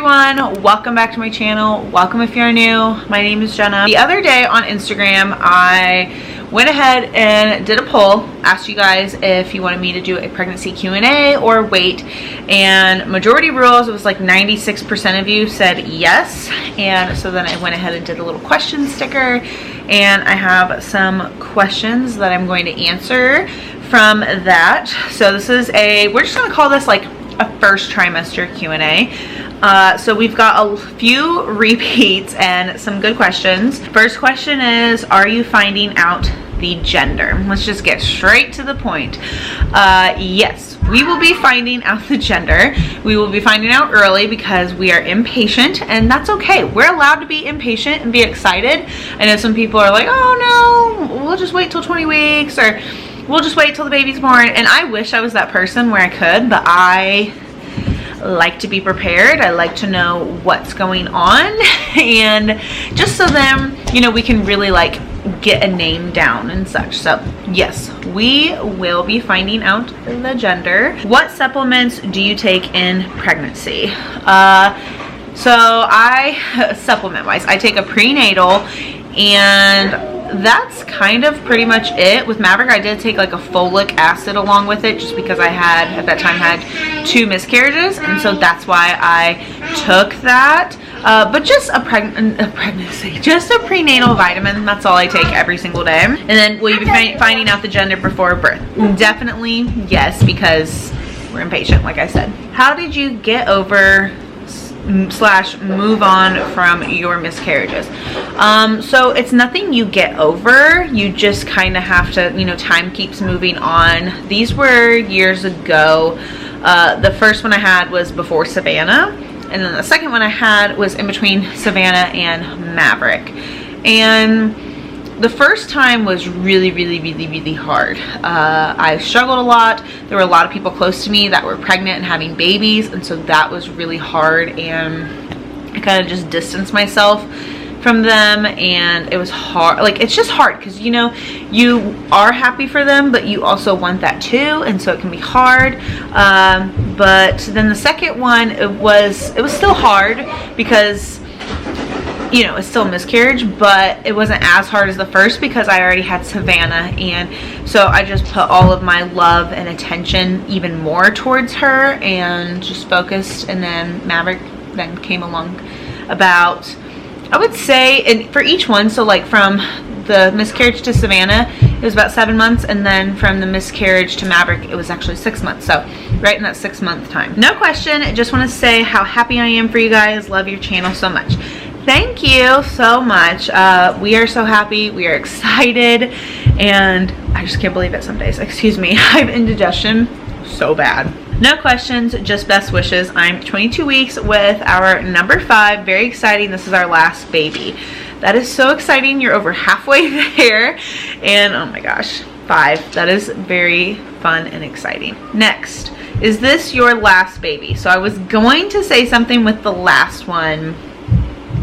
everyone, welcome back to my channel. Welcome if you're new. My name is Jenna. The other day on Instagram, I went ahead and did a poll, asked you guys if you wanted me to do a pregnancy Q&A or wait, and majority rules, it was like 96% of you said yes. And so then I went ahead and did a little question sticker, and I have some questions that I'm going to answer from that. So this is we're just gonna call this like a first trimester Q&A. So we've got a few repeats and some good questions. First question is, are you finding out the gender? Let's just get straight to the point. Yes, we will be finding out the gender. We will be finding out early because we are impatient, and that's okay. We're allowed to be impatient and be excited. I know some people are like, oh no, we'll just wait till 20 weeks, or we'll just wait till the baby's born. And I wish I was that person where I could, but I like to be prepared. I like to know what's going on, and just so then, you know, we can really like get a name down and such. So yes, we will be finding out the gender. What supplements do you take in pregnancy? So I, supplement wise, I take a prenatal, and that's kind of pretty much it. With Maverick, I did take like a folic acid along with it, just because I had, at that time, had 2 miscarriages, and so that's why I took that. But just a pregnancy, just a prenatal vitamin, that's all I take every single day. And then will you be finding out the gender before birth? Definitely yes, because we're impatient, like I said. How did you get over / move on from your miscarriages? So it's nothing you get over, you just kind of have to, you know, time keeps moving on. These were years ago. The first one I had was before Savannah, and then the second one I had was in between Savannah and Maverick. And the first time was really hard. I struggled a lot. There were a lot of people close to me that were pregnant and having babies, and so that was really hard, and I kind of just distanced myself from them, and it was hard. Like, it's just hard because, you know, you are happy for them, but you also want that too, and so it can be hard. But then the second one, it was still hard because, you know, it's still a miscarriage, but it wasn't as hard as the first because I already had Savannah, and so I just put all of my love and attention even more towards her and just focused. And then Maverick then came along about, I would say, and for each one, so like from the miscarriage to Savannah, it was about 7 months, and then from the miscarriage to Maverick, it was actually 6 months. So right in that 6-month time. No question, I just want to say how happy I am for you guys. Love your channel so much. Thank you so much. We are so happy, we are excited, and I just can't believe it some days. Excuse me, I have indigestion so bad. No questions, just best wishes. I'm 22 weeks with our number 5. Very exciting. This is our last baby. That is so exciting. You're over halfway there, and oh my gosh, 5. That is very fun and exciting. Next, is this your last baby? So I was going to say something with the last one,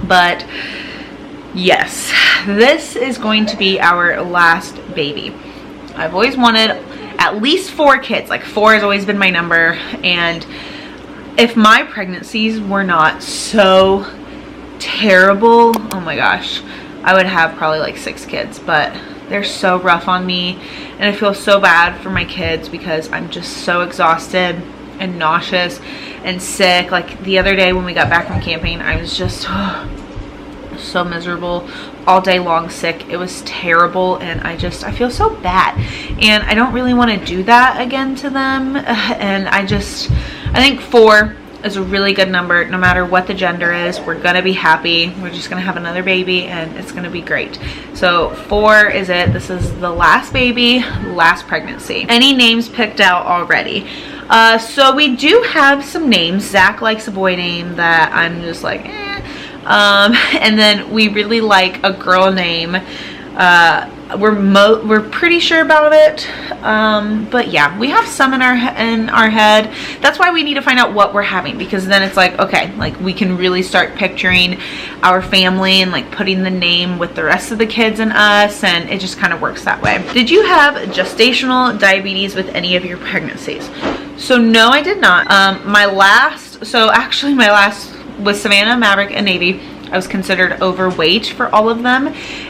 but yes, this is going to be our last baby. I've always wanted at least 4 kids. Like 4 has always been my number, and if my pregnancies were not so terrible, oh my gosh, I would have probably like 6 kids, but they're so rough on me, and I feel so bad for my kids because I'm just so exhausted and nauseous and sick. Like the other day when we got back from camping, I was just so miserable all day long, sick. It was terrible, and I feel so bad, and I don't really want to do that again to them. And I think 4 is a really good number. No matter what the gender is, we're gonna be happy. We're just gonna have another baby, and it's gonna be great. So 4 is it. This is the last baby, last pregnancy. Any names picked out already? So we do have some names. Zach likes a boy name that I'm just like, eh. And then we really like a girl name. We're pretty sure about it, but yeah, we have some in our head. That's why we need to find out what we're having, because then it's like, okay, like we can really start picturing our family and like putting the name with the rest of the kids and us, and it just kind of works that way. Did you have gestational diabetes with any of your pregnancies? So no, I did not. My last with Savannah, Maverick, and Navy, I was considered overweight for all of them.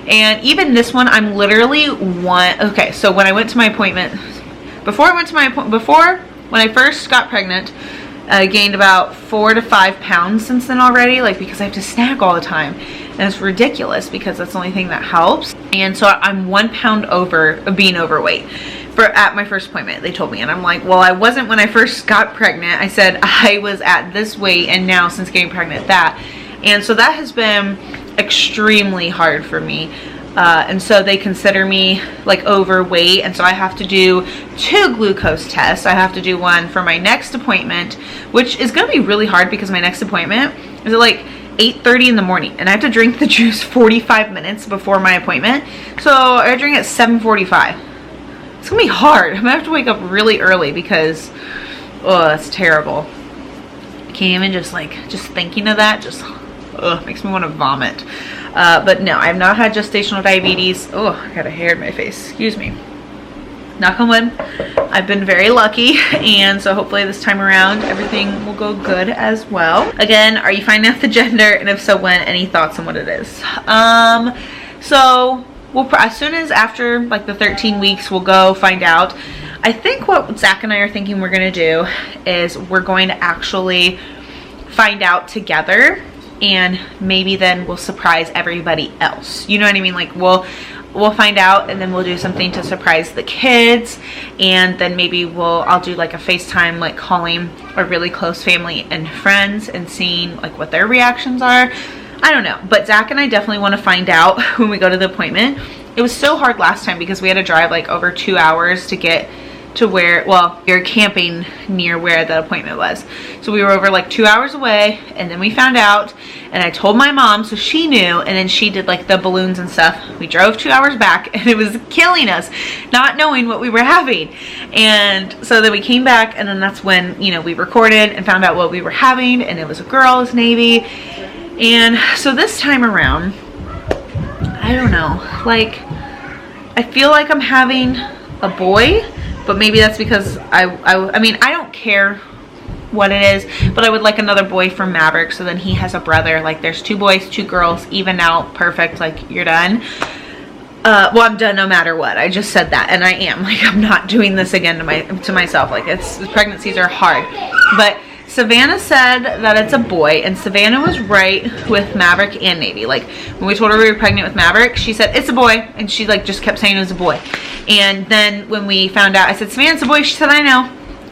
And even this one, I'm literally okay, so when I went to my appointment, when I first got pregnant, I gained about 4 to 5 pounds since then already, like, because I have to snack all the time. And it's ridiculous because that's the only thing that helps. And so I'm 1 pound over being overweight at my first appointment, they told me. And I'm like, well, I wasn't when I first got pregnant. I said I was at this weight, and now since getting pregnant that. And so that has been extremely hard for me. And so they consider me like overweight, and so I have to do 2 glucose tests. I have to do one for my next appointment, which is going to be really hard because my next appointment is at like 8:30 in the morning, and I have to drink the juice 45 minutes before my appointment. So I drink at 7:45. It's gonna be hard. I'm gonna have to wake up really early because, oh, that's terrible. I can't even just thinking of that just makes me want to vomit. But no, I've not had gestational diabetes. Oh, I got a hair in my face. Excuse me. Knock on wood. I've been very lucky, and so hopefully this time around everything will go good as well. Again, are you finding out the gender, and if so, when? Any thoughts on what it is? So as soon as after like the 13 weeks, we'll go find out. I think what Zach and I are thinking we're gonna do is we're going to actually find out together, and maybe then we'll surprise everybody else. You know what I mean? Like we'll find out, and then we'll do something to surprise the kids, and then maybe I'll do like a FaceTime, like calling a really close family and friends and seeing like what their reactions are. I don't know, but Zach and I definitely want to find out when we go to the appointment. It was so hard last time because we had to drive like over 2 hours to get to where, well, we were camping near where the appointment was. So we were over like 2 hours away, and then we found out, and I told my mom, so she knew, and then she did like the balloons and stuff. We drove 2 hours back, and it was killing us not knowing what we were having. And so then we came back, and then that's when, you know, we recorded and found out what we were having, and it was a girl, it's Navy. And so this time around, I don't know, like I feel like I'm having a boy, but maybe that's because I mean, I don't care what it is, but I would like another boy from Maverick, so then he has a brother. Like there's 2 boys, 2 girls, even out, perfect, like you're done. Well, I'm done no matter what. I just said that, and I am. Like, I'm not doing this again to myself. Like, pregnancies are hard. But Savannah said that it's a boy, and Savannah was right with Maverick and Navy. Like, when we told her we were pregnant with Maverick, she said, it's a boy, and she, like, just kept saying it was a boy. And then when we found out, I said, Savannah, it's a boy. She said, I know.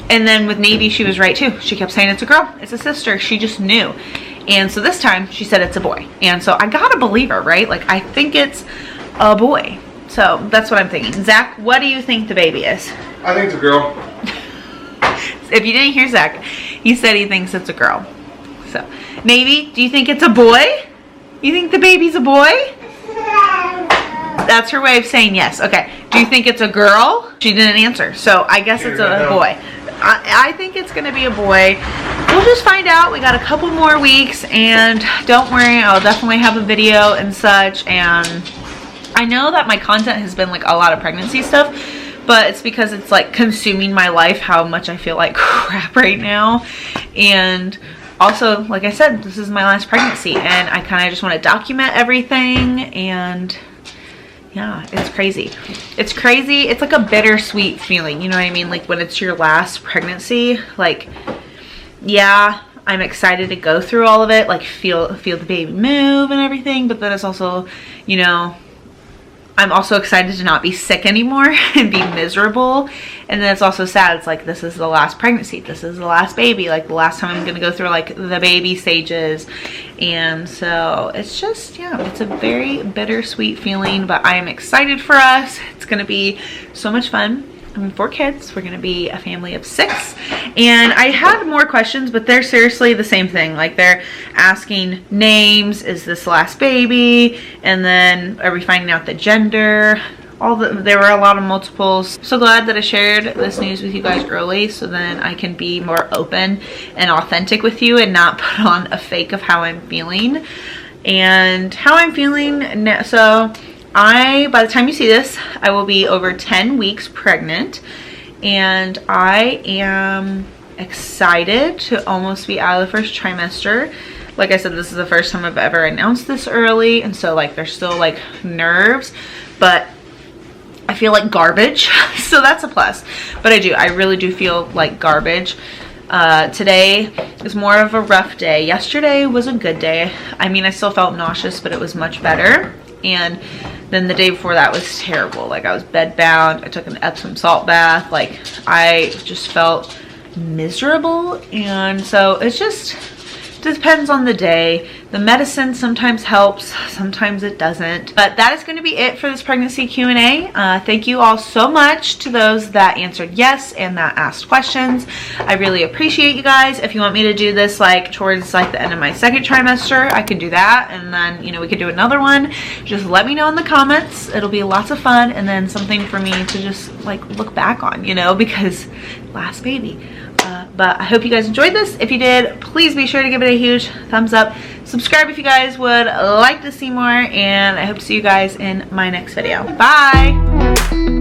And then with Navy, she was right, too. She kept saying it's a girl. It's a sister. She just knew. And so this time, she said it's a boy. And so I gotta believe her, right? Like, I think it's a boy. So that's what I'm thinking. Zach, what do you think the baby is? I think it's a girl. If you didn't hear Zach, he said he thinks it's a girl. So, Navy, do you think it's a boy? You think the baby's a boy? That's her way of saying yes. Okay. Do you think it's a girl? She didn't answer. So, I guess it's a boy. I think it's going to be a boy. We'll just find out. We got a couple more weeks, and don't worry, I'll definitely have a video and such. And I know that my content has been like a lot of pregnancy stuff, but it's because it's like consuming my life, how much I feel like crap right now. And also, like I said, this is my last pregnancy, and I kind of just want to document everything. And yeah, it's crazy. It's crazy. It's like a bittersweet feeling, you know what I mean? Like when it's your last pregnancy, like, yeah, I'm excited to go through all of it, like feel the baby move and everything, but then it's also, you know, I'm also excited to not be sick anymore and be miserable. And then it's also sad. It's like, this is the last pregnancy. This is the last baby. Like the last time I'm going to go through like the baby stages. And so it's just, yeah, it's a very bittersweet feeling, but I am excited for us. It's going to be so much fun. I mean, 4 kids. We're going to be a family of 6. And I had more questions, but they're seriously the same thing. Like they're asking names. Is this the last baby? And then are we finding out the gender? There were a lot of multiples. So glad that I shared this news with you guys early, so then I can be more open and authentic with you and not put on a fake of how I'm feeling. And how I'm feeling now, so by the time you see this, I will be over 10 weeks pregnant, and I am excited to almost be out of the first trimester. Like I said, this is the first time I've ever announced this early, and so like there's still like nerves, but I feel like garbage. So that's a plus. But I really do feel like garbage. Today is more of a rough day. Yesterday was a good day. I mean, I still felt nauseous, but it was much better. And then the day before that was terrible. Like I was bedbound. I took an Epsom salt bath. Like I just felt miserable. And so it's just depends on the day. The medicine sometimes helps, sometimes it doesn't. But that is going to be it for this pregnancy Q&A. Thank you all so much to those that answered yes and that asked questions. I really appreciate you guys. If you want me to do this like towards like the end of my second trimester, I can do that, and then we could do another one. Just let me know in the comments. It'll be lots of fun, and then something for me to just like look back on, because last baby. But I hope you guys enjoyed this. If you did, please be sure to give it a huge thumbs up. Subscribe if you guys would like to see more, and I hope to see you guys in my next video. Bye!